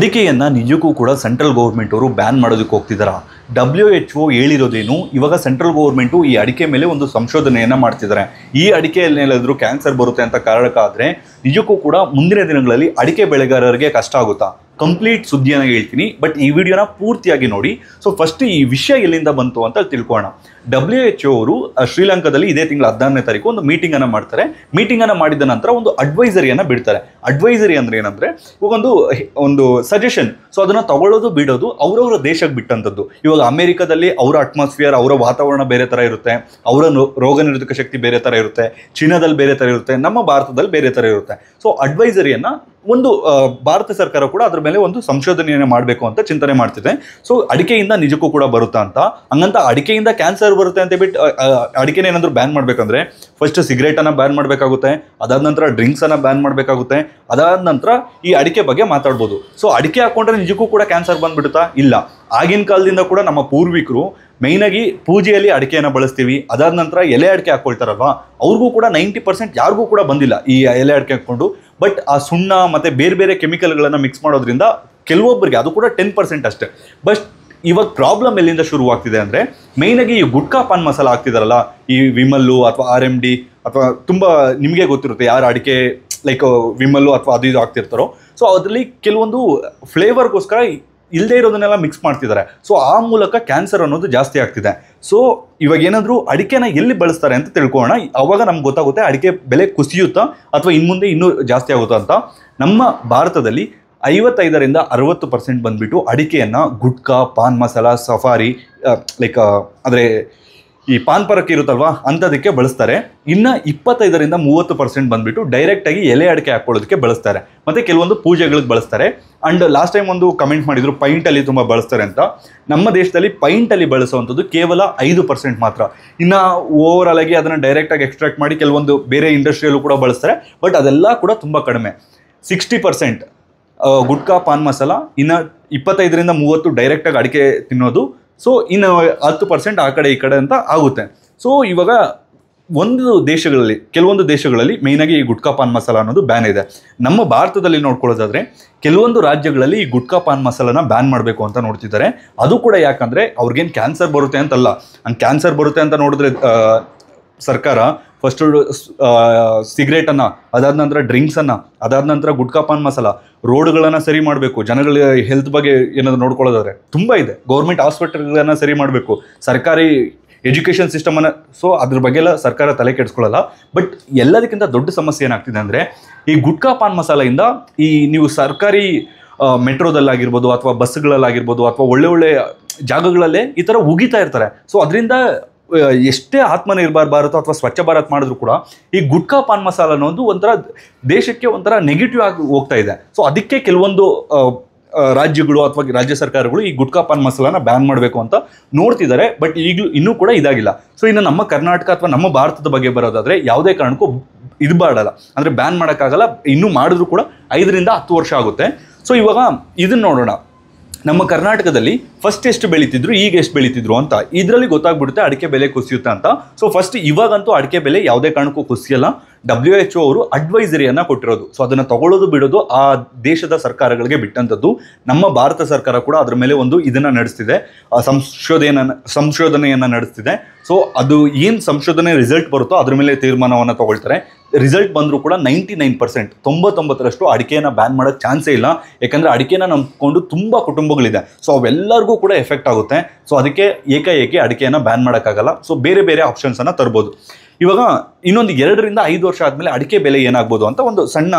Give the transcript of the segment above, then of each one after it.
ಅಡಿಕೆಯನ್ನು ನಿಜಕ್ಕೂ ಕೂಡ ಸೆಂಟ್ರಲ್ ಗೌರ್ಮೆಂಟ್ ಅವರು ಬ್ಯಾನ್ ಮಾಡೋದಕ್ಕೆ ಹೋಗ್ತಿದ್ದಾರೆ. WHO ಹೇಳಿರೋದೇನು, ಇವಾಗ ಸೆಂಟ್ರಲ್ ಗೌರ್ಮೆಂಟು ಈ ಅಡಿಕೆ ಮೇಲೆ ಒಂದು ಸಂಶೋಧನೆಯನ್ನು ಮಾಡ್ತಿದ್ದಾರೆ. ಈ ಅಡಿಕೆಯಲ್ಲಿ ಏನಾದರೂ ಕ್ಯಾನ್ಸರ್ ಬರುತ್ತೆ ಅಂತ ಕಾರಕ ಆದರೆ ನಿಜಕ್ಕೂ ಕೂಡ ಮುಂದಿನ ದಿನಗಳಲ್ಲಿ ಅಡಿಕೆ ಬೆಳೆಗಾರರಿಗೆ ಕಷ್ಟ ಆಗುತ್ತಾ? ಕಂಪ್ಲೀಟ್ ಸುದ್ದಿಯನ್ನು ಹೇಳ್ತೀನಿ, ಬಟ್ ಈ ವಿಡಿಯೋನ ಪೂರ್ತಿಯಾಗಿ ನೋಡಿ. ಸೊ ಫಸ್ಟ್ ಈ ವಿಷಯ ಎಲ್ಲಿಂದ ಬಂತು ಅಂತ ತಿಳ್ಕೊಳ್ಳೋಣ. WHO ಅವರು ಶ್ರೀಲಂಕಾದಲ್ಲಿ ಇದೇ ತಿಂಗಳ 16ನೇ ತಾರೀಕು ಒಂದು ಮೀಟಿಂಗನ್ನು ಮಾಡ್ತಾರೆ. ಮೀಟಿಂಗನ್ನು ಮಾಡಿದ ನಂತರ ಒಂದು ಅಡ್ವೈಸರಿಯನ್ನು ಬಿಡ್ತಾರೆ. ಅಡ್ವೈಸರಿ ಅಂದರೆ ಏನಂದರೆ ಒಂದು ಸಜೆಷನ್. ಸೊ ಅದನ್ನು ತಗೊಳ್ಳೋದು ಬಿಡೋದು ಅವರವರ ದೇಶಕ್ಕೆ ಬಿಟ್ಟಂಥದ್ದು. ಇವಾಗ ಅಮೆರಿಕದಲ್ಲಿ ಅವರ ಅಟ್ಮಾಸ್ಫಿಯರ್, ಅವರ ವಾತಾವರಣ ಬೇರೆ ಥರ ಇರುತ್ತೆ, ಅವರ ರೋಗ ನಿರೋಧಕ ಶಕ್ತಿ ಬೇರೆ ಥರ ಇರುತ್ತೆ, ಚೀನಾದಲ್ಲಿ ಬೇರೆ ಥರ ಇರುತ್ತೆ, ನಮ್ಮ ಭಾರತದಲ್ಲಿ ಬೇರೆ ಥರ ಇರುತ್ತೆ. ಸೊ ಅಡ್ವೈಸರಿಯನ್ನು ಒಂದು ಭಾರತ ಸರ್ಕಾರ ಕೂಡ ಅದ್ರ ಮೇಲೆ ಒಂದು ಸಂಶೋಧನೆಯನ್ನು ಮಾಡಬೇಕು ಅಂತ ಚಿಂತನೆ ಮಾಡ್ತಿದೆ. ಸೊ ಅಡಿಕೆಯಿಂದ ನಿಜಕ್ಕೂ ಕೂಡ ಬರುತ್ತಾ ಅಂತ, ಹಂಗಂತ ಅಡಿಕೆಯಿಂದ ಕ್ಯಾನ್ಸರ್ ಬರುತ್ತೆ ಅಂತ ಬಿಟ್ಟು ಅಡಿಕೆನ ಏನಾದರೂ ಬ್ಯಾನ್ ಮಾಡಬೇಕಂದ್ರೆ ಫಸ್ಟ್ ಸಿಗರೇಟನ್ನು ಬ್ಯಾನ್ ಮಾಡಬೇಕಾಗುತ್ತೆ, ಅದಾದ ನಂತರ ಡ್ರಿಂಕ್ಸನ್ನು ಬ್ಯಾನ್ ಮಾಡಬೇಕಾಗುತ್ತೆ, ಅದಾದ ನಂತರ ಈ ಅಡಿಕೆ ಬಗ್ಗೆ ಮಾತಾಡ್ಬೋದು. ಸೊ ಅಡಿಕೆ ಹಾಕೊಂಡ್ರೆ ನಿಜಕ್ಕೂ ಕೂಡ ಕ್ಯಾನ್ಸರ್ ಬಂದ್ಬಿಡುತ್ತಾ? ಇಲ್ಲ. ಆಗಿನ ಕಾಲದಿಂದ ಕೂಡ ನಮ್ಮ ಪೂರ್ವಿಕರು ಮೇಯ್ನಾಗಿ ಪೂಜೆಯಲ್ಲಿ ಅಡಿಕೆಯನ್ನು ಬಳಸ್ತೀವಿ. ಅದಾದ ನಂತರ ಎಲೆ ಅಡಿಕೆ ಹಾಕ್ಕೊಳ್ತಾರಲ್ವಾ, ಅವ್ರಿಗೂ ಕೂಡ 90% ಯಾರಿಗೂ ಕೂಡ ಬಂದಿಲ್ಲ ಈ ಎಲೆ ಅಡಿಕೆ ಹಾಕ್ಕೊಂಡು. ಬಟ್ ಆ ಸುಣ್ಣ ಮತ್ತು ಬೇರೆ ಬೇರೆ ಕೆಮಿಕಲ್ಗಳನ್ನು ಮಿಕ್ಸ್ ಮಾಡೋದ್ರಿಂದ ಕೆಲವೊಬ್ಬರಿಗೆ, ಅದು ಕೂಡ 10% ಅಷ್ಟೇ. ಬಟ್ ಇವಾಗ ಪ್ರಾಬ್ಲಮ್ ಎಲ್ಲಿಂದ ಶುರುವಾಗ್ತಿದೆ ಅಂದರೆ ಮೇಯ್ನಾಗಿ ಈ ಗುಟ್ಕಾ ಪಾನ್ ಮಸಾಲ ಹಾಕ್ತಿದಾರಲ್ಲ, ಈ ವಿಮಲ್ಲು ಅಥವಾ RMD ಅಥವಾ ತುಂಬ ನಿಮಗೆ ಗೊತ್ತಿರುತ್ತೆ ಯಾರು ಅಡಿಕೆ ಲೈಕ್ ವಿಮಲ್ಲು ಅಥವಾ ಅದು ಇದು ಹಾಕ್ತಿರ್ತಾರೋ. ಸೊ ಅದರಲ್ಲಿ ಕೆಲವೊಂದು ಫ್ಲೇವರ್ಗೋಸ್ಕರ ಇಲ್ಲದೇ ಇರೋದನ್ನೆಲ್ಲ ಮಿಕ್ಸ್ ಮಾಡ್ತಿದ್ದಾರೆ. ಸೊ ಆ ಮೂಲಕ ಕ್ಯಾನ್ಸರ್ ಅನ್ನೋದು ಜಾಸ್ತಿ ಆಗ್ತಿದೆ. ಸೊ ಇವಾಗ ಏನಾದರೂ ಅಡಿಕೆನ ಎಲ್ಲಿ ಬಳಸ್ತಾರೆ ಅಂತ ತಿಳ್ಕೊಳ್ಳೋಣ. ಅವಾಗ ನಮ್ಗೆ ಗೊತ್ತಾಗುತ್ತೆ ಅಡಿಕೆ ಬೆಲೆ ಕುಸಿಯುತ್ತಾ ಅಥವಾ ಇನ್ಮುಂದೆ ಇನ್ನೂ ಜಾಸ್ತಿ ಆಗುತ್ತಾ ಅಂತ. ನಮ್ಮ ಭಾರತದಲ್ಲಿ 55ರಿಂದ 60% ಬಂದುಬಿಟ್ಟು ಅಡಿಕೆಯನ್ನು ಗುಟ್ಕಾ, ಪಾನ್ ಮಸಾಲ, ಸಫಾರಿ ಲೈಕ್ ಅಂದರೆ ಈ ಪಾನ್ ಪರಕ್ಕೆ ಇರುತ್ತಲ್ವಾ ಅಂಥದಕ್ಕೆ ಬಳಸ್ತಾರೆ. ಇನ್ನು 25ರಿಂದ 30% ಬಂದುಬಿಟ್ಟು ಡೈರೆಕ್ಟಾಗಿ ಎಲೆ ಅಡಿಕೆ ಹಾಕ್ಕೊಳ್ಳೋದಕ್ಕೆ ಬಳಸ್ತಾರೆ, ಮತ್ತು ಕೆಲವೊಂದು ಪೂಜೆಗಳಿಗೆ ಬಳಸ್ತಾರೆ. ಆ್ಯಂಡ್ ಲಾಸ್ಟ್ ಟೈಮ್ ಒಂದು ಕಮೆಂಟ್ ಮಾಡಿದರು ಪೈಂಟಲ್ಲಿ ತುಂಬ ಬಳಸ್ತಾರೆ ಅಂತ. ನಮ್ಮ ದೇಶದಲ್ಲಿ ಪೈಂಟಲ್ಲಿ ಬಳಸುವಂಥದ್ದು ಕೇವಲ 5% ಮಾತ್ರ. ಇನ್ನು ಓವರಾಲ್ ಆಗಿ ಅದನ್ನು ಡೈರೆಕ್ಟಾಗಿ ಎಕ್ಸ್ಟ್ರಾಕ್ಟ್ ಮಾಡಿ ಕೆಲವೊಂದು ಬೇರೆ ಇಂಡಸ್ಟ್ರಿಯಲ್ಲೂ ಕೂಡ ಬಳಸ್ತಾರೆ. ಬಟ್ ಅದೆಲ್ಲ ಕೂಡ ತುಂಬ ಕಡಿಮೆ. 60% ಗುಟ್ಕಾ, ಪಾನ್ ಮಸಾಲ, ಇನ್ನು 25ರಿಂದ 30 ಡೈರೆಕ್ಟಾಗಿ ಅಡಿಕೆ ತಿನ್ನೋದು. ಸೊ ಇನ್ನು 10% ಆ ಕಡೆ ಈ ಕಡೆ ಅಂತ ಆಗುತ್ತೆ. ಸೊ ಇವಾಗ ಕೆಲವೊಂದು ದೇಶಗಳಲ್ಲಿ ಮೇಯ್ನಾಗಿ ಈ ಗುಟ್ಕಾ ಪಾನ್ ಮಸಾಲ ಅನ್ನೋದು ಬ್ಯಾನ್ ಇದೆ. ನಮ್ಮ ಭಾರತದಲ್ಲಿ ನೋಡ್ಕೊಳ್ಳೋದಾದರೆ ಕೆಲವೊಂದು ರಾಜ್ಯಗಳಲ್ಲಿ ಈ ಗುಟ್ಕಾ ಪಾನ್ ಮಸಾಲನ ಬ್ಯಾನ್ ಮಾಡಬೇಕು ಅಂತ ನೋಡ್ತಿದ್ದಾರೆ. ಅದು ಕೂಡ ಯಾಕಂದರೆ ಅವ್ರಿಗೇನು ಕ್ಯಾನ್ಸರ್ ಬರುತ್ತೆ ಅಂತಲ್ಲ. ಹಂಗೆ ಕ್ಯಾನ್ಸರ್ ಬರುತ್ತೆ ಅಂತ ನೋಡಿದ್ರೆ ಸರ್ಕಾರ ಫಸ್ಟು ಸಿಗರೇಟನ್ನು, ಅದಾದ ನಂತರ ಡ್ರಿಂಕ್ಸನ್ನು, ಅದಾದ ನಂತರ ಗುಟ್ಕಾ ಪಾನ್ ಮಸಾಲ, ರೋಡ್ಗಳನ್ನು ಸರಿ ಮಾಡಬೇಕು. ಜನಗಳ ಹೆಲ್ತ್ ಬಗ್ಗೆ ಏನಾದರೂ ನೋಡ್ಕೊಳ್ಳೋದಾದ್ರೆ ತುಂಬ ಇದೆ. ಗೌರ್ಮೆಂಟ್ ಹಾಸ್ಪಿಟಲ್ಗಳನ್ನು ಸರಿ ಮಾಡಬೇಕು, ಸರ್ಕಾರಿ ಎಜುಕೇಷನ್ ಸಿಸ್ಟಮನ್ನು. ಸೊ ಅದ್ರ ಬಗ್ಗೆ ಎಲ್ಲ ಸರ್ಕಾರ ತಲೆ ಕೆಡಿಸ್ಕೊಳ್ಳಲ್ಲ. ಬಟ್ ಎಲ್ಲದಕ್ಕಿಂತ ದೊಡ್ಡ ಸಮಸ್ಯೆ ಏನಾಗ್ತಿದೆ ಅಂದರೆ ಈ ಗುಟ್ಕಾ ಪಾನ್ ಮಸಾಲೆಯಿಂದ ಈ ನೀವು ಸರ್ಕಾರಿ ಮೆಟ್ರೋದಲ್ಲಾಗಿರ್ಬೋದು ಅಥವಾ ಬಸ್ಗಳಲ್ಲಾಗಿರ್ಬೋದು ಅಥವಾ ಒಳ್ಳೆ ಜಾಗಗಳಲ್ಲೇ ಈ ಥರ ಉಗಿತಾ ಇರ್ತಾರೆ. ಸೊ ಅದರಿಂದ ಎಷ್ಟೇ ಆತ್ಮನಿರ್ಭರ್ ಭಾರತ ಅಥವಾ ಸ್ವಚ್ಛ ಭಾರತ್ ಮಾಡಿದ್ರು ಕೂಡ ಈ ಗುಟ್ಕಾ ಪಾನ್ ಮಸಾಲ ಅನ್ನೋದು ಒಂಥರ ದೇಶಕ್ಕೆ ಒಂಥರ ನೆಗೆಟಿವ್ ಆಗಿ ಹೋಗ್ತಾ ಇದೆ. ಸೊ ಅದಕ್ಕೆ ಕೆಲವೊಂದು ರಾಜ್ಯಗಳು ಅಥವಾ ರಾಜ್ಯ ಸರ್ಕಾರಗಳು ಈ ಗುಟ್ಕಾ ಪಾನ್ ಮಸಾಲಾನ ಬ್ಯಾನ್ ಮಾಡಬೇಕು ಅಂತ ನೋಡ್ತಿದ್ದಾರೆ. ಬಟ್ ಇನ್ನೂ ಕೂಡ ಇದಾಗಿಲ್ಲ. ಸೊ ಇನ್ನು ನಮ್ಮ ಕರ್ನಾಟಕ ಅಥವಾ ನಮ್ಮ ಭಾರತದ ಬಗ್ಗೆ ಬರೋದಾದರೆ ಯಾವುದೇ ಕಾರಣಕ್ಕೂ ಇದು ಮಾಡಲ್ಲ, ಅಂದರೆ ಬ್ಯಾನ್ ಮಾಡೋಕ್ಕಾಗಲ್ಲ. ಇನ್ನೂ ಮಾಡಿದ್ರು ಕೂಡ 5ರಿಂದ 10 ವರ್ಷ ಆಗುತ್ತೆ. ಸೊ ಇವಾಗ ಇದನ್ನು ನೋಡೋಣ. ನಮ್ಮ ಕರ್ನಾಟಕದಲ್ಲಿ ಫಸ್ಟ್ ಎಷ್ಟು ಬೆಳೀತಿದ್ರು, ಈಗ ಎಷ್ಟು ಬೆಳೀತಿದ್ರು ಅಂತ ಇದರಲ್ಲಿ ಗೊತ್ತಾಗ್ಬಿಡುತ್ತೆ ಅಡಿಕೆ ಬೆಲೆ ಕುಸಿಯುತ್ತೆ ಅಂತ. ಸೊ ಫಸ್ಟ್ ಇವಾಗಂತೂ ಅಡಿಕೆ ಬೆಲೆ ಯಾವುದೇ ಕಾರಣಕ್ಕೂ ಕುಸಿಯಲ್ಲ. WHO ಅವರು ಅಡ್ವೈಸರಿಯನ್ನು ಕೊಟ್ಟಿರೋದು. ಸೊ ಅದನ್ನು ತಗೊಳ್ಳೋದು ಬಿಡೋದು ಆ ದೇಶದ ಸರ್ಕಾರಗಳಿಗೆ ಬಿಟ್ಟಂಥದ್ದು. ನಮ್ಮ ಭಾರತ ಸರ್ಕಾರ ಕೂಡ ಅದ್ರ ಮೇಲೆ ಒಂದು ಇದನ್ನು ನಡೆಸ್ತಿದೆ, ಸಂಶೋಧನೆಯನ್ನು ನಡೆಸ್ತಿದೆ. ಸೊ ಅದು ಏನು ಸಂಶೋಧನೆ ರಿಸಲ್ಟ್ ಬರುತ್ತೋ ಅದ್ರ ಮೇಲೆ ತೀರ್ಮಾನವನ್ನು ತಗೊಳ್ತಾರೆ. ರಿಸಲ್ಟ್ ಬಂದರೂ ಕೂಡ 99% 99ರಷ್ಟು ಅಡಿಕೆಯನ್ನು ಬ್ಯಾನ್ ಮಾಡೋಕ್ಕೆ ಚಾನ್ಸೇ ಇಲ್ಲ. ಯಾಕಂದರೆ ಅಡಿಕೆನ ನಂಬ್ಕೊಂಡು ತುಂಬ ಕುಟುಂಬಗಳಿದೆ. ಸೊ ಅವೆಲ್ಲರಿಗೂ ಕೂಡ ಎಫೆಕ್ಟ್ ಆಗುತ್ತೆ. ಸೊ ಅದಕ್ಕೆ ಏಕಾಏಕಿ ಅಡಿಕೆಯನ್ನು ಬ್ಯಾನ್ ಮಾಡೋಕ್ಕಾಗಲ್ಲ. ಸೊ ಬೇರೆ ಬೇರೆ ಆಪ್ಷನ್ಸನ್ನು ತರ್ಬೋದು. ಇವಾಗ ಇನ್ನೊಂದು 2ರಿಂದ 5 ವರ್ಷ ಆದಮೇಲೆ ಅಡಿಕೆ ಬೆಲೆ ಏನಾಗ್ಬೋದು ಅಂತ ಒಂದು ಸಣ್ಣ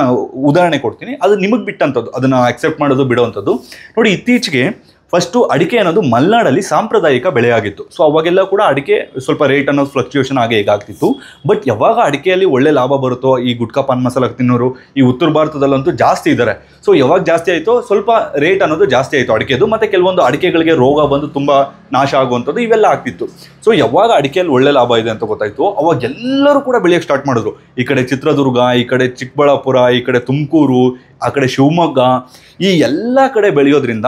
ಉದಾಹರಣೆ ಕೊಡ್ತೀನಿ. ಅದು ನಿಮಗೆ ಬಿಟ್ಟಂಥದ್ದು, ಅದನ್ನು ಅಕ್ಸೆಪ್ಟ್ ಮಾಡೋದು ಬಿಡೋವಂಥದ್ದು. ನೋಡಿ, ಇತ್ತೀಚೆಗೆ ಫಸ್ಟು ಅಡಿಕೆ ಅನ್ನೋದು ಮಲೆನಾಡಲ್ಲಿ ಸಾಂಪ್ರದಾಯಿಕ ಬೆಳೆಯಾಗಿತ್ತು. ಸೊ ಅವಾಗೆಲ್ಲ ಕೂಡ ಅಡಿಕೆ ಸ್ವಲ್ಪ ರೇಟ್ ಅನ್ನೋದು ಫ್ಲಕ್ಚುಯೇಷನ್ ಆಗೇ ಹೇಗಾಗ್ತಿತ್ತು. ಬಟ್ ಯಾವಾಗ ಅಡಿಕೆಯಲ್ಲಿ ಒಳ್ಳೆ ಲಾಭ ಬರುತ್ತೋ, ಈ ಗುಟ್ಕಾ ಪಾನ್ ಮಸಾಲ ತಿನ್ನೋರು ಈ ಉತ್ತರ ಭಾರತದಲ್ಲಂತೂ ಜಾಸ್ತಿ ಇದ್ದಾರೆ. ಸೊ ಯಾವಾಗ ಜಾಸ್ತಿ ಆಯಿತೋ ಸ್ವಲ್ಪ ರೇಟ್ ಅನ್ನೋದು ಜಾಸ್ತಿ ಆಯಿತು ಅಡಿಕೆದು. ಮತ್ತು ಕೆಲವೊಂದು ಅಡಿಕೆಗಳಿಗೆ ರೋಗ ಬಂದು ತುಂಬ ನಾಶ ಆಗುವಂಥದ್ದು ಇವೆಲ್ಲ ಆಗ್ತಿತ್ತು. ಸೊ ಯಾವಾಗ ಅಡಿಕೆಯಲ್ಲಿ ಒಳ್ಳೆ ಲಾಭ ಇದೆ ಅಂತ ಗೊತ್ತಾಯಿತು, ಅವಾಗ ಎಲ್ಲರೂ ಕೂಡ ಬೆಳೆಯೋಕ್ಕೆ ಸ್ಟಾರ್ಟ್ ಮಾಡಿದ್ರು. ಈ ಕಡೆ ಚಿತ್ರದುರ್ಗ, ಈ ಕಡೆ ಚಿಕ್ಕಬಳ್ಳಾಪುರ, ಈ ಕಡೆ ತುಮಕೂರು, ಆ ಕಡೆ ಶಿವಮೊಗ್ಗ, ಈ ಎಲ್ಲ ಕಡೆ ಬೆಳೆಯೋದ್ರಿಂದ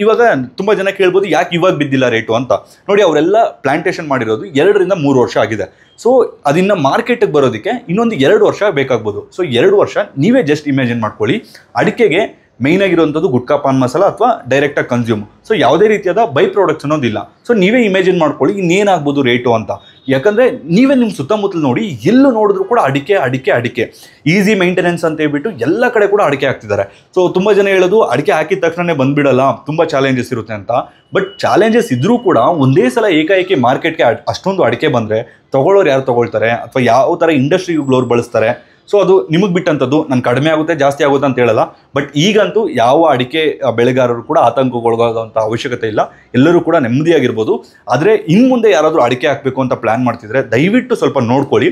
ಇವಾಗ ತುಂಬ ಜನ ಕೇಳ್ಬೋದು ಯಾಕೆ ಇವಾಗ ಬಿದ್ದಿಲ್ಲ ರೇಟು ಅಂತ. ನೋಡಿ, ಅವರೆಲ್ಲ ಪ್ಲಾಂಟೇಶನ್ ಮಾಡಿರೋದು 2ರಿಂದ 3 ವರ್ಷ ಆಗಿದೆ. ಸೊ ಅದನ್ನು ಮಾರ್ಕೆಟಿಗೆ ಬರೋದಕ್ಕೆ ಇನ್ನೊಂದು 2 ವರ್ಷ ಬೇಕಾಗ್ಬೋದು. ಸೊ 2 ವರ್ಷ ನೀವೇ ಜಸ್ಟ್ ಇಮ್ಯಾಜಿನ್ ಮಾಡ್ಕೊಳ್ಳಿ. ಅಡಿಕೆಗೆ ಮೇಯ್ನ್ ಆಗಿರುವಂಥದ್ದು ಗುಟ್ಕಾ ಪಾನ್ ಮಸಾಲ ಅಥವಾ ಡೈರೆಕ್ಟಾಗಿ ಕನ್ಸ್ಯೂಮ್. ಸೊ ಯಾವುದೇ ರೀತಿಯಾದ ಬೈ ಪ್ರಾಡಕ್ಟ್ಸ್ ಅನ್ನೋದಿಲ್ಲ. ಸೊ ನೀವೇ ಇಮ್ಯಾಜಿನ್ ಮಾಡ್ಕೊಳ್ಳಿ ಇನ್ನೇನಾಗ್ಬೋದು ರೇಟು ಅಂತ. ಯಾಕಂದರೆ ನೀವೇ ನಿಮ್ಮ ಸುತ್ತಮುತ್ತಲು ನೋಡಿ, ಎಲ್ಲೂ ನೋಡಿದ್ರು ಕೂಡ ಅಡಿಕೆ ಅಡಿಕೆ ಅಡಿಕೆ, ಈಸಿ ಮೇಂಟೆನೆನ್ಸ್ ಅಂತ ಹೇಳ್ಬಿಟ್ಟು ಎಲ್ಲ ಕಡೆ ಕೂಡ ಅಡಿಕೆ ಹಾಕ್ತಿದ್ದಾರೆ. ಸೊ ತುಂಬ ಜನ ಹೇಳೋದು ಅಡಿಕೆ ಹಾಕಿದ ತಕ್ಷಣ ಬಂದುಬಿಡಲ್ಲ, ತುಂಬ ಚಾಲೆಂಜಸ್ ಇರುತ್ತೆ ಅಂತ. ಬಟ್ ಚಾಲೆಂಜಸ್ ಇದ್ದರೂ ಕೂಡ ಒಂದೇ ಸಲ ಏಕಾಏಕಿ ಮಾರ್ಕೆಟ್ಗೆ ಅಷ್ಟೊಂದು ಅಡಿಕೆ ಬಂದರೆ ತೊಗೊಳ್ಳೋರು ಯಾರು ತೊಗೊಳ್ತಾರೆ, ಅಥವಾ ಯಾವ ಥರ ಇಂಡಸ್ಟ್ರಿಗಳವ್ರು ಬಳಸ್ತಾರೆ? ಸೊ ಅದು ನಿಮಗೆ ಬಿಟ್ಟಂಥದ್ದು. ನಾನು ಕಡಿಮೆ ಆಗುತ್ತೆ ಜಾಸ್ತಿ ಆಗುತ್ತೆ ಅಂತ ಹೇಳಲ್ಲ, ಬಟ್ ಈಗಂತೂ ಯಾವ ಅಡಿಕೆ ಬೆಳೆಗಾರರು ಕೂಡ ಆತಂಕಗೊಳಗಾಗುವಂಥ ಅವಶ್ಯಕತೆ ಇಲ್ಲ, ಎಲ್ಲರೂ ಕೂಡ ನೆಮ್ಮದಿಯಾಗಿರ್ಬೋದು. ಆದರೆ ಇನ್ನು ಮುಂದೆ ಯಾರಾದರೂ ಅಡಿಕೆ ಹಾಕಬೇಕು ಅಂತ ಪ್ಲ್ಯಾನ್ ಮಾಡ್ತಿದ್ರೆ ದಯವಿಟ್ಟು ಸ್ವಲ್ಪ ನೋಡ್ಕೊಳ್ಳಿ.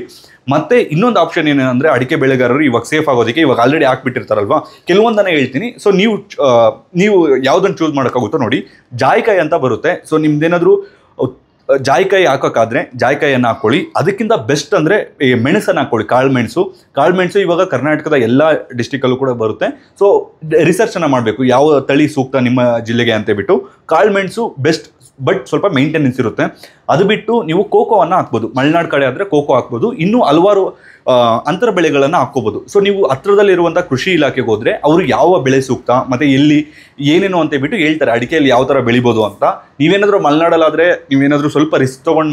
ಮತ್ತು ಇನ್ನೊಂದು ಆಪ್ಷನ್ ಏನೇನೆಂದರೆ, ಅಡಿಕೆ ಬೆಳೆಗಾರರು ಇವಾಗ ಸೇಫ್ ಆಗೋದಕ್ಕೆ ಇವಾಗ ಆಲ್ರೆಡಿ ಹಾಕ್ಬಿಟ್ಟಿರ್ತಾರಲ್ವ, ಕೆಲವೊಂದನ್ನು ಹೇಳ್ತೀನಿ. ಸೊ ನೀವು ಯಾವುದನ್ನು ಚೂಸ್ ಮಾಡೋಕ್ಕಾಗುತ್ತೋ ನೋಡಿ. ಜಾಯಿಕಾಯಿ ಅಂತ ಬರುತ್ತೆ. ಸೊ ನಿಮ್ದೇನಾದರೂ ಜಾಯಿಕಾಯಿ ಹಾಕೋಕ್ಕಾದ್ರೆ ಜಾಯಿಕಾಯಿಯನ್ನು ಹಾಕ್ಕೊಳ್ಳಿ. ಅದಕ್ಕಿಂತ ಬೆಸ್ಟ್ ಅಂದರೆ ಮೆಣಸನ್ನು ಹಾಕ್ಕೊಳ್ಳಿ, ಕಾಳುಮೆಣಸು ಇವಾಗ ಕರ್ನಾಟಕದ ಎಲ್ಲ ಡಿಸ್ಟಿಕಲ್ಲೂ ಕೂಡ ಬರುತ್ತೆ. ಸೊ ರಿಸರ್ಚನ್ನು ಮಾಡಬೇಕು ಯಾವ ತಳಿ ಸೂಕ್ತ ನಿಮ್ಮ ಜಿಲ್ಲೆಗೆ ಅಂತೇಳ್ಬಿಟ್ಟು. ಕಾಳುಮೆಣಸು ಬೆಸ್ಟ್, ಬಟ್ ಸ್ವಲ್ಪ ಮೇಂಟೆನೆನ್ಸ್ ಇರುತ್ತೆ. ಅದು ಬಿಟ್ಟು ನೀವು ಕೋಕೋವನ್ನು ಹಾಕ್ಬೋದು, ಮಲೆನಾಡು ಕಡೆ ಆದರೆ ಕೋಕೋ ಹಾಕ್ಬೋದು. ಇನ್ನೂ ಹಲವಾರು ಅಂತರ ಬೆಳೆಗಳನ್ನು ಹಾಕ್ಕೋಬೋದು. ಸೊ ನೀವು ಹತ್ರದಲ್ಲಿರುವಂಥ ಕೃಷಿ ಇಲಾಖೆಗೆ ಹೋದರೆ ಅವರು ಯಾವ ಬೆಳೆ ಸೂಕ್ತ ಮತ್ತು ಎಲ್ಲಿ ಏನೇನು ಅಂತೇಳ್ಬಿಟ್ಟು ಹೇಳ್ತಾರೆ, ಅಡಿಕೆಯಲ್ಲಿ ಯಾವ ಥರ ಬೆಳಿಬೋದು ಅಂತ. ನೀವೇನಾದರೂ ಮಲೆನಾಡಲ್ಲಾದರೆ ನೀವೇನಾದರೂ ಸ್ವಲ್ಪ ರಿಸ್ಕ್ ತೊಗೊಂಡು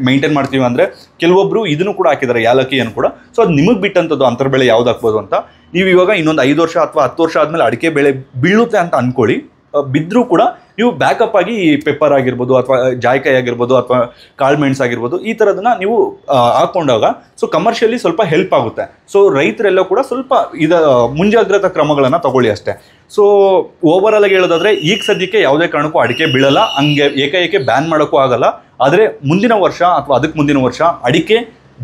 ಮೈಂಟೈನ್ ಮಾಡ್ತೀವಿ ಅಂದರೆ ಕೆಲವೊಬ್ಬರು ಇದನ್ನು ಕೂಡ ಹಾಕಿದ್ದಾರೆ, ಯಾಲಕ್ಕಿಯನ್ನು ಕೂಡ. ಸೊ ಅದು ನಿಮಗೆ ಬಿಟ್ಟಂಥದ್ದು ಅಂತರ ಬೆಳೆ ಯಾವ್ದು ಹಾಕ್ಬೋದು ಅಂತ. ನೀವು ಇವಾಗ ಇನ್ನೊಂದು 5 ವರ್ಷ ಅಥವಾ 10 ವರ್ಷ ಆದಮೇಲೆ ಅಡಿಕೆ ಬೆಳೆ ಬೀಳುತ್ತೆ ಅಂತ ಅಂದ್ಕೊಳ್ಳಿ. ಬಿದ್ದರೂ ಕೂಡ ನೀವು ಬ್ಯಾಕಪ್ ಆಗಿ ಪೆಪ್ಪರ್ ಆಗಿರ್ಬೋದು, ಅಥವಾ ಜಾಯಿಕಾಯಿ ಆಗಿರ್ಬೋದು, ಅಥವಾ ಕಾಳುಮೆಣಸು ಆಗಿರ್ಬೋದು, ಈ ಥರದನ್ನ ನೀವು ಹಾಕ್ಕೊಂಡಾಗ ಸೊ ಕಮರ್ಷಿಯಲಿ ಸ್ವಲ್ಪ ಹೆಲ್ಪ್ ಆಗುತ್ತೆ. ಸೊ ರೈತರೆಲ್ಲ ಕೂಡ ಸ್ವಲ್ಪ ಮುಂಜಾಗ್ರತಾ ಕ್ರಮಗಳನ್ನು ತಗೊಳ್ಳಿ ಅಷ್ಟೇ. ಸೊ ಓವರಾಲ್ ಆಗಿ ಹೇಳೋದಾದರೆ ಈಗ ಸದ್ಯಕ್ಕೆ ಯಾವುದೇ ಕಾರಣಕ್ಕೂ ಅಡಿಕೆ ಬೀಳಲ್ಲ, ಹಂಗೆ ಏಕಾಏಕಿ ಬ್ಯಾನ್ ಮಾಡೋಕ್ಕೂ ಆಗಲ್ಲ. ಆದರೆ ಮುಂದಿನ ವರ್ಷ ಅಥವಾ ಅದಕ್ಕೆ ಮುಂದಿನ ವರ್ಷ ಅಡಿಕೆ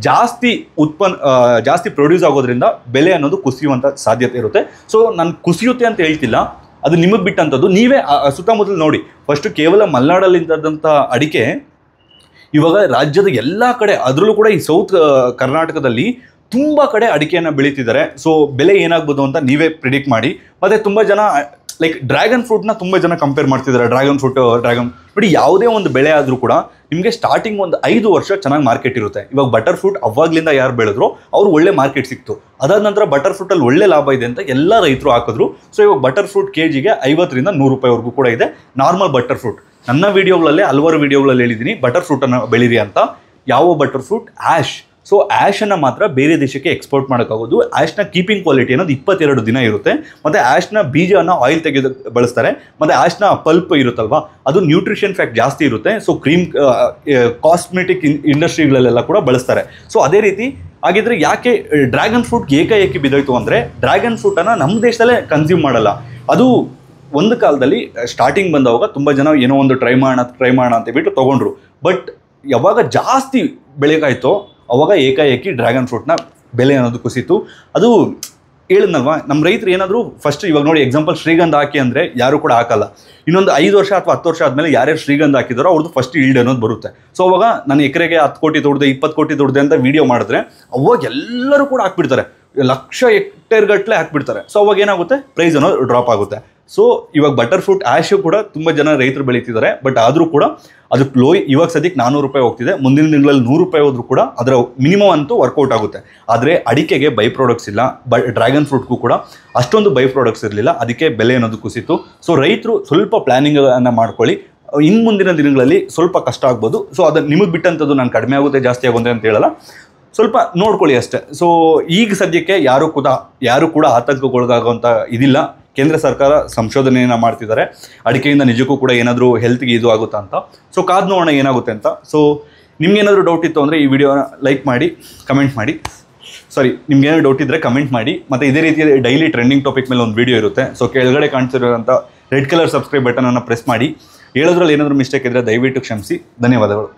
ಜಾಸ್ತಿ ಪ್ರೊಡ್ಯೂಸ್ ಆಗೋದ್ರಿಂದ ಬೆಲೆ ಅನ್ನೋದು ಕುಸಿಯುವಂಥ ಸಾಧ್ಯತೆ ಇರುತ್ತೆ. ಸೊ ನಾನು ಕುಸಿಯುತ್ತೆ ಅಂತ ಹೇಳ್ತಿಲ್ಲ, ಅದು ನಿಮಗೆ ಬಿಟ್ಟಂಥದ್ದು. ನೀವೇ ಸುತ್ತಮುತ್ತಲು ನೋಡಿ. ಫಸ್ಟು ಕೇವಲ ಮಲೆನಾಡಲ್ಲಿದ್ದಂಥ ಅಡಿಕೆ ಇವಾಗ ರಾಜ್ಯದ ಎಲ್ಲ ಕಡೆ, ಅದರಲ್ಲೂ ಕೂಡ ಈ ಸೌತ್ ಕರ್ನಾಟಕದಲ್ಲಿ ತುಂಬ ಕಡೆ ಅಡಿಕೆಯನ್ನು ಬೆಳೀತಿದ್ದಾರೆ. ಸೊ ಬೆಲೆ ಏನಾಗ್ಬೋದು ಅಂತ ನೀವೇ ಪ್ರಿಡಿಕ್ಟ್ ಮಾಡಿ. ಮತ್ತು ತುಂಬ ಜನ ಲೈಕ್ ಡ್ರ್ಯಾಗನ್ ಫ್ರೂಟ್ನ ತುಂಬ ಜನ ಕಂಪೇರ್ ಮಾಡ್ತಿದ್ದಾರೆ. ಡ್ರ್ಯಾಗನ್ ಬಟ್ ಯಾವುದೇ ಒಂದು ಬೆಳೆ ಆದರೂ ಕೂಡ ನಿಮಗೆ ಸ್ಟಾರ್ಟಿಂಗ್ ಒಂದು 5 ವರ್ಷ ಚೆನ್ನಾಗಿ ಮಾರ್ಕೆಟ್ ಇರುತ್ತೆ. ಇವಾಗ ಬಟರ್ ಫ್ರೂಟ್ ಅವಾಗ್ಲಿಂದ ಯಾರು ಬೆಳೆದ್ರು ಅವ್ರು ಒಳ್ಳೆ ಮಾರ್ಕೆಟ್ ಸಿಕ್ತು. ಅದಾದ ನಂತರ ಬಟರ್ ಫ್ರೂಟಲ್ಲಿ ಒಳ್ಳೆ ಲಾಭ ಇದೆ ಅಂತ ಎಲ್ಲ ರೈತರು ಹಾಕಿದ್ರು. ಸೊ ಇವಾಗ ಬಟರ್ ಫ್ರೂಟ್ ಕೆಜಿಗೆ 50 ರಿಂದ 100 ರೂಪಾಯಿವರೆಗೂ ಕೂಡ ಇದೆ, ನಾರ್ಮಲ್ ಬಟರ್ ಫ್ರೂಟ್. ನನ್ನ ವಿಡಿಯೋಗಳಲ್ಲೇ ಹಲವಾರು ವಿಡಿಯೋಗಳಲ್ಲಿ ಹೇಳಿದ್ದೀನಿ ಬಟರ್ ಫ್ರೂಟನ್ನು ಬೆಳೀರಿ ಅಂತ. ಯಾವ ಬಟರ್ ಫ್ರೂಟ್? ಆ್ಯಶ್. ಸೊ ಆ್ಯಶನ್ನು ಮಾತ್ರ ಬೇರೆ ದೇಶಕ್ಕೆ ಎಕ್ಸ್ಪೋರ್ಟ್ ಮಾಡೋಕ್ಕಾಗೋದು. ಆ್ಯಶ್ನ ಕೀಪಿಂಗ್ ಕ್ವಾಲಿಟಿ ಅನ್ನೋದು 22 ದಿನ ಇರುತ್ತೆ. ಮತ್ತು ಆ್ಯಶ್ನ ಬೀಜನ ಆಯಿಲ್ ತೆಗೆದು ಬಳಸ್ತಾರೆ. ಮತ್ತು ಆ್ಯಶ್ನ ಪಲ್ಪ್ ಇರುತ್ತಲ್ವ, ಅದು ನ್ಯೂಟ್ರಿಷನ್ ಫ್ಯಾಕ್ಟ್ ಜಾಸ್ತಿ ಇರುತ್ತೆ. ಸೊ ಕ್ರೀಮ್, ಕಾಸ್ಮೆಟಿಕ್ ಇಂಡಸ್ಟ್ರಿಗಳಲ್ಲೆಲ್ಲ ಕೂಡ ಬಳಸ್ತಾರೆ. ಸೊ ಅದೇ ರೀತಿ ಹಾಗಿದ್ರೆ ಯಾಕೆ ಡ್ರ್ಯಾಗನ್ ಫ್ರೂಟ್ ಏಕಾಏಕಿ ಬಿದ್ದೋಯ್ತು ಅಂದರೆ, ಡ್ರ್ಯಾಗನ್ ಫ್ರೂಟನ್ನು ನಮ್ಮ ದೇಶದಲ್ಲೇ ಕನ್ಸ್ಯೂಮ್ ಮಾಡಲ್ಲ. ಅದು ಒಂದು ಕಾಲದಲ್ಲಿ ಸ್ಟಾರ್ಟಿಂಗ್ ಬಂದವಾಗ ತುಂಬ ಜನ ಏನೋ ಒಂದು ಟ್ರೈ ಮಾಡೋಣ ಅಂತ ಬಿಟ್ಟು ತೊಗೊಂಡ್ರು. ಬಟ್ ಯಾವಾಗ ಜಾಸ್ತಿ ಬೆಳೆಗಾಯ್ತೋ ಅವಾಗ ಏಕಾಏಕಿ ಡ್ರ್ಯಾಗನ್ ಫ್ರೂಟ್ನ ಬೆಲೆ ಅನ್ನೋದು ಕುಸಿತು. ಅದು ಹೇಳಿದ್ನಲ್ವ, ನಮ್ಮ ರೈತರು ಏನಾದರೂ ಫಸ್ಟ್ ಇವಾಗ ನೋಡಿ ಎಕ್ಸಾಂಪಲ್ ಶ್ರೀಗಂಧ ಹಾಕಿ ಅಂದರೆ ಯಾರು ಕೂಡ ಹಾಕಲ್ಲ. ಇನ್ನೊಂದು 5 ವರ್ಷ ಅಥವಾ 10 ವರ್ಷ ಆದಮೇಲೆ ಯಾರ್ಯಾರು ಶ್ರೀಗಂಧ ಹಾಕಿದಾರೋ ಅವ್ರದ್ದು ಫಸ್ಟ್ ಈಲ್ಡ್ ಅನ್ನೋದು ಬರುತ್ತೆ. ಸೊ ಅವಾಗ ನಾನು ಎಕರೆಗೆ 10 ಕೋಟಿ ದುಡ್ದೆ 20 ಕೋಟಿ ದುಡ್ದೆ ಅಂತ ವೀಡಿಯೋ ಮಾಡಿದ್ರೆ ಅವಾಗ ಎಲ್ಲರೂ ಕೂಡ ಹಾಕ್ಬಿಡ್ತಾರೆ, ಲಕ್ಷ ಹೆಕ್ಟೇರ್ಗಟ್ಟಲೆ ಹಾಕ್ಬಿಡ್ತಾರೆ. ಸೊ ಅವಾಗ ಏನಾಗುತ್ತೆ, ಪ್ರೈಸ್ ಅನ್ನೋದು ಡ್ರಾಪ್ ಆಗುತ್ತೆ. ಸೊ ಇವಾಗ ಬಟರ್ ಫ್ರೂಟ್ ಆ್ಯಶು ಕೂಡ ತುಂಬ ಜನ ರೈತರು ಬೆಳೀತಿದ್ದಾರೆ. ಬಟ್ ಆದರೂ ಕೂಡ ಅದಕ್ಕೆ ಇವಾಗ ಸದ್ಯಕ್ಕೆ 400 ರೂಪಾಯಿ ಹೋಗ್ತಿದೆ. ಮುಂದಿನ ತಿಂಗಳಲ್ಲಿ 100 ರೂಪಾಯಿ ಹೋದ್ರೂ ಕೂಡ ಅದರ ಮಿನಿಮಮ್ ಅಂತೂ ವರ್ಕೌಟ್ ಆಗುತ್ತೆ. ಆದರೆ ಅಡಿಕೆಗೆ ಬೈ ಪ್ರಾಡಕ್ಟ್ಸ್ ಇಲ್ಲ, ಡ್ರ್ಯಾಗನ್ ಫ್ರೂಟ್ಗೂ ಕೂಡ ಅಷ್ಟೊಂದು ಬೈ ಪ್ರಾಡಕ್ಟ್ಸ್ ಇರಲಿಲ್ಲ, ಅದಕ್ಕೆ ಬೆಲೆ ಅನ್ನೋದು ಕುಸಿತು. ಸೊ ರೈತರು ಸ್ವಲ್ಪ ಪ್ಲ್ಯಾನಿಂಗನ್ನು ಮಾಡ್ಕೊಳ್ಳಿ. ಇನ್ನು ಮುಂದಿನ ದಿನಗಳಲ್ಲಿ ಸ್ವಲ್ಪ ಕಷ್ಟ ಆಗ್ಬೋದು. ಸೊ ಅದು ನಿಮಗೆ ಬಿಟ್ಟಂಥದ್ದು, ನಾನು ಕಡಿಮೆ ಆಗುತ್ತೆ ಜಾಸ್ತಿ ಆಗುತ್ತೆ ಅಂತ ಹೇಳಲ್ಲ, ಸ್ವಲ್ಪ ನೋಡ್ಕೊಳ್ಳಿ ಅಷ್ಟೇ. ಸೊ ಈಗ ಸದ್ಯಕ್ಕೆ ಯಾರು ಕೂಡ ಆತಂಕಗೊಳಗಾಗುವಂಥ ಇದಿಲ್ಲ. ಕೇಂದ್ರ ಸರ್ಕಾರ ಸಂಶೋಧನೆಯನ್ನು ಮಾಡ್ತಿದ್ದಾರೆ, ಅಡಿಕೆಯಿಂದ ನಿಜಕ್ಕೂ ಕೂಡ ಏನಾದರೂ ಹೆಲ್ತ್ಗೆ ಇದು ಆಗುತ್ತಾ ಅಂತ. ಸೊ ಕಾದು ನೋಡೋಣ ಏನಾಗುತ್ತೆ ಅಂತ. ಸೊ ನಿಮ್ಗೇನಾದರೂ ಡೌಟ್ ಇತ್ತು ಅಂದರೆ ಈ ವಿಡಿಯೋನ ಲೈಕ್ ಮಾಡಿ, ಕಮೆಂಟ್ ಮಾಡಿ. ನಿಮ್ಗೇನಾದ್ರು ಡೌಟ್ ಇದ್ದರೆ ಕಮೆಂಟ್ ಮಾಡಿ. ಮತ್ತು ಇದೇ ರೀತಿಯ ಡೈಲಿ ಟ್ರೆಂಡಿಂಗ್ ಟಾಪಿಕ್ ಮೇಲೆ ಒಂದು ವಿಡಿಯೋ ಇರುತ್ತೆ. ಸೊ ಕೆಳಗಡೆ ಕಾಣ್ತಿರೋಂಥ ರೆಡ್ ಕಲರ್ ಸಬ್ಸ್ಕ್ರೈಬ್ ಬಟನನ್ನು ಪ್ರೆಸ್ ಮಾಡಿ. ಹೇಳೋದ್ರಲ್ಲಿ ಏನಾದರೂ ಮಿಸ್ಟೇಕ್ ಇದ್ದರೆ ದಯವಿಟ್ಟು ಕ್ಷಮಿಸಿ. ಧನ್ಯವಾದಗಳು.